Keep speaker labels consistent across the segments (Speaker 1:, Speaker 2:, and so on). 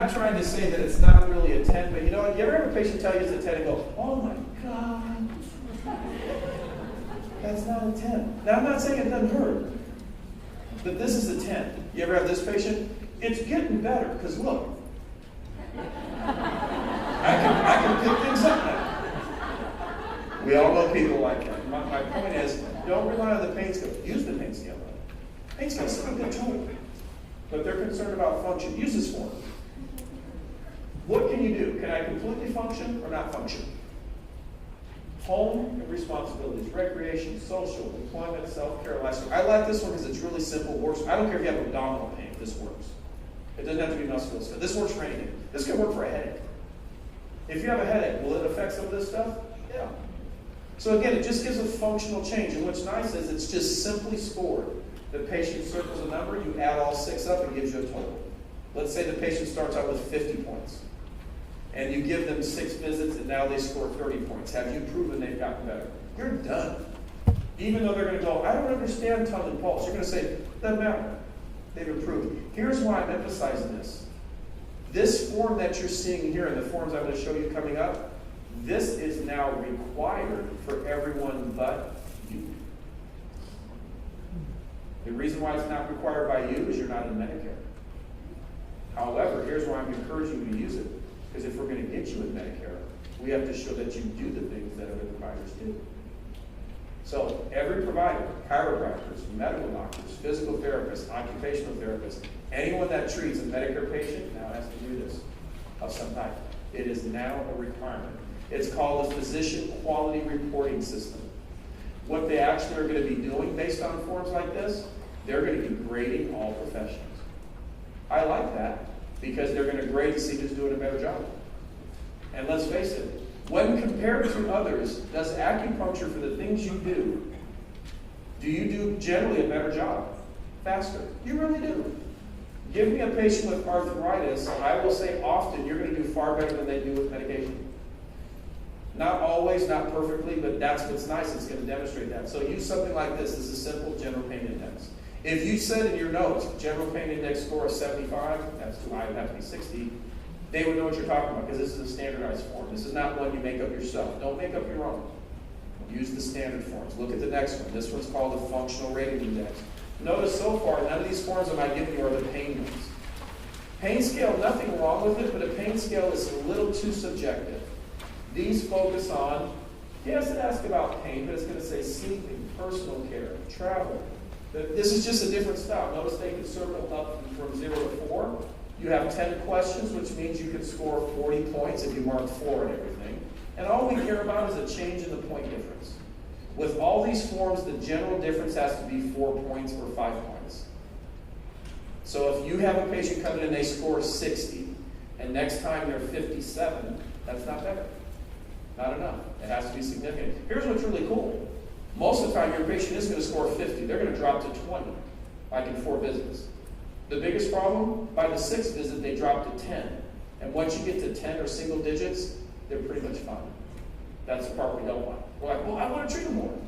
Speaker 1: I'm trying to say that it's not really a 10, but you know what? You ever have a patient tell you it's a 10 and go, oh my God, that's not a 10. Now, I'm not saying it doesn't hurt, but this is a 10. You ever have this patient? It's getting better, because look, I can pick things up now. We all know people like that. My point is, don't rely on the pain scale. Use the pain scale. Pain scale is still a good tool, but they're concerned about function. Use this form. What can you do? Can I completely function or not function? Home and responsibilities, recreation, social, employment, self-care, lifestyle. I like this one because it's really simple. Works. I don't care if you have abdominal pain. This works. It doesn't have to be musculoskeletal. This works for anything. This can work for a headache. If you have a headache, will it affect some of this stuff? Yeah. So again, it just gives a functional change. And what's nice is it's just simply scored. The patient circles a number, you add all 6 up, and gives you a total. Let's say the patient starts out with 50 points. And you give them 6 visits, and now they score 30 points. Have you proven they've gotten better? You're done. Even though they're going to go, I don't understand tongue and pulse. You're going to say, doesn't matter. They've improved. Here's why I'm emphasizing this. This form that you're seeing here, and the forms I'm going to show you coming up, this is now required for everyone but you. The reason why it's not required by you is you're not in Medicare. However, here's why I'm encouraging you to use it. Because if we're going to get you in Medicare, we have to show that you do the things that other providers do. So every provider, chiropractors, medical doctors, physical therapists, occupational therapists, anyone that treats a Medicare patient now has to do this of some type. It is now a requirement. It's called the Physician Quality Reporting System. What they actually are going to be doing based on forms like this, they're going to be grading all professions. I like that because they're going to grade to see who's doing a better job. And let's face it, when compared to others, does acupuncture for the things you do you do generally a better job? Faster. You really do. Give me a patient with arthritis, I will say often you're going to do far better than they do with medication. Not always, not perfectly, but that's what's nice. It's going to demonstrate that. So use something like this. This is a simple general pain index. If you said in your notes, general pain index score of 75, that's too high, it would have to be 60, they would know what you're talking about because this is a standardized form. This is not one you make up yourself. Don't make up your own. Use the standard forms. Look at the next one. This one's called the functional rating index. Notice so far, none of these forms that I'm giving you are the pain ones. Pain scale, nothing wrong with it, but a pain scale is a little too subjective. These focus on, yes, it asks about pain, but it's going to say sleeping, personal care, travel. This is just a different style. Notice they can circle up from 0 to 4. You have 10 questions, which means you can score 40 points if you mark 4 and everything. And all we care about is a change in the point difference. With all these forms, the general difference has to be 4 points or 5 points. So if you have a patient come in and they score 60, and next time they're 57, that's not better. Not enough. It has to be significant. Here's what's really cool. Most of the time, your patient is going to score 50. They're going to drop to 20, like in 4 visits. The biggest problem, by the 6th visit, they drop to 10. And once you get to 10 or single digits, they're pretty much fine. That's the part we don't want. We're like, well, I want to treat them more.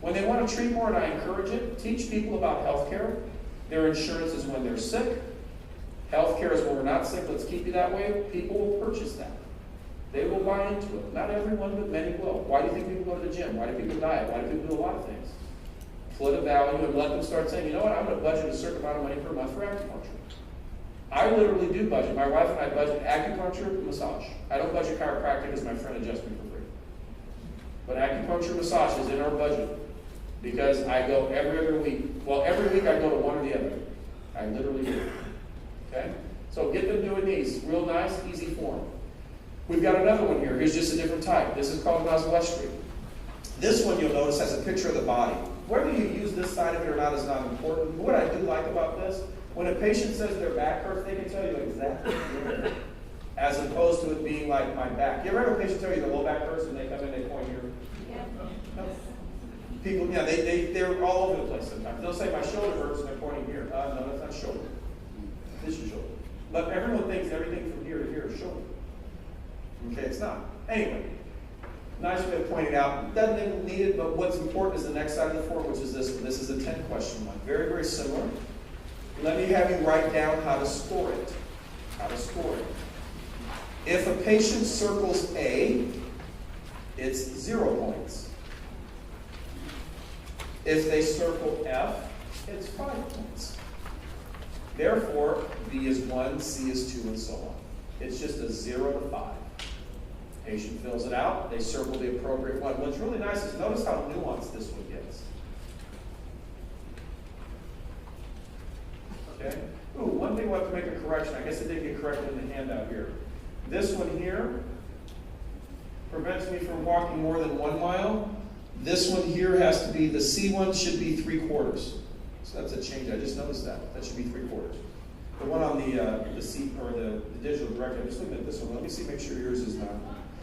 Speaker 1: When they want to treat more, and I encourage it, teach people about health care. Their insurance is when they're sick. Health care is when we're not sick. Let's keep you that way. People will purchase that. They will buy into it. Not everyone, but many will. Why do you think people go to the gym? Why do people diet? Why do people do a lot of things? Split a value and let them start saying, you know what, I'm going to budget a certain amount of money per month for acupuncture. I literally do budget. My wife and I budget acupuncture, massage. I don't budget chiropractic because my friend adjusts me for free. But acupuncture, massage is in our budget because I go every other week. Well, every week I go to one or the other. I literally do. Okay? So get them doing these. Real nice, easy form. We've got another one here. Here's just a different type. This is called noswestry. This one, you'll notice, has a picture of the body. Whether you use this side of it or not is not important. What I do like about this, when a patient says their back hurts, they can tell you exactly where, as opposed to it being like my back. You ever have a patient tell you their low back hurts and they come in, they point here? Yeah. No. People, yeah, they're all over the place sometimes. They'll say my shoulder hurts and they're pointing here. No, that's not shoulder. This is shoulder. But everyone thinks everything from here to here is shoulder. Okay, it's not. Anyway, nice way of pointing out. Doesn't need it, but what's important is the next side of the form, which is this one. This is a 10-question one. Very, very similar. Let me have you write down how to score it. how to score it. If a patient circles A, it's 0 points. If they circle F, it's 5 points. Therefore, B is 1, C is 2, and so on. It's just a 0 to 5. Patient fills it out, they circle the appropriate one. What's really nice is notice how nuanced this one gets. Okay? Ooh, one thing we'll have to make a correction. I guess it didn't get corrected in the handout here. This one here prevents me from walking more than 1 mile. This one here has to be, the C one should be 3/4. So that's a change. I just noticed that. That should be 3/4. The one on the C or the digital directory, I'm just looking at this one. Let me see, make sure yours is not.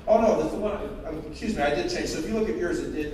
Speaker 1: Oh no, that's the one. Excuse me, I did change. So if you look at yours, it did.